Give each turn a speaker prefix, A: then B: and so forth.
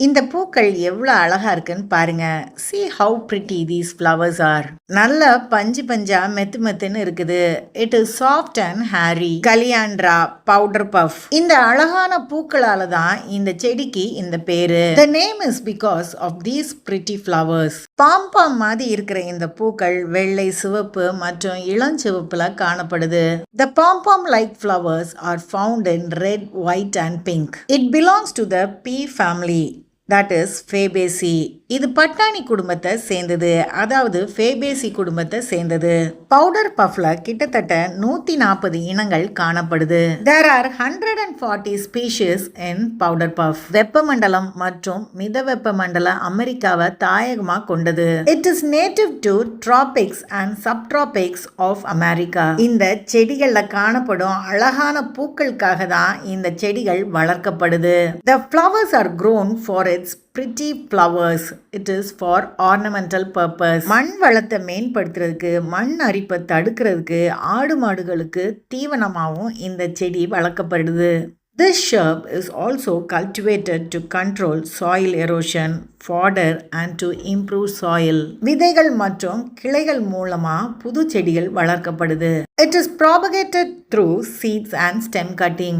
A: இந்த பூக்கள் எவ்வளோ அழகா இருக்குன்னு பாருங்க. see how pretty these flowers are. நல்ல பஞ்சு பஞ்சா மெத்து மெத்துன்னு இருக்குது. it is soft and hairy. Calliandra powder puff. இந்த அழகான பூக்களால தான் இந்த செடிக்கு இந்த பேரு. the name is because of these pretty flowers. Pom-pom மாதிரி இருக்கிற இந்த பூக்கள் வெள்ளை, சிவப்பு மற்றும் இளஞ்சிவப்புல காணப்படுது. the pom-pom like flowers are found in red, white and pink. it belongs to the pea family. that is Fabaceae. இது பட்டாணி குடும்பத்தை சேர்ந்தது, அதாவது ஃபேபேசி குடும்பத்தை சேர்ந்தது. பவுடர் பஃப்ல கிட்டத்தட்ட 140 இனங்கள் காணப்படுது. there are 140 species in powder puff. வெப்பமண்டலம் மற்றும் மித வெப்பமண்டல அமெரிக்காவை தாயகமா கொண்டது. it is native to tropics and subtropics of America. இந்த செடிகள்ல காணப்படும் அழகான பூக்களுக்காக தான் இந்த செடிகள் வளர்க்கப்படுது. the flowers are grown for its pretty flowers. it is for ornamental purpose. மண் வளத்தை மேம்படுத்துறதுக்கு, மண் அரிப்பை தடுக்கிறதுக்கு, ஆடு மாடுகளுக்கு தீவனமாகவும் இந்த செடி வளர்க்கப்படுது. This shrub is also cultivated to control soil erosion, fodder and to improve soil. விதைகள் மற்றும் கிளைகள் மூலமா புது செடிகள் வளர்க்கப்படுது. It is propagated through seeds and stem cutting.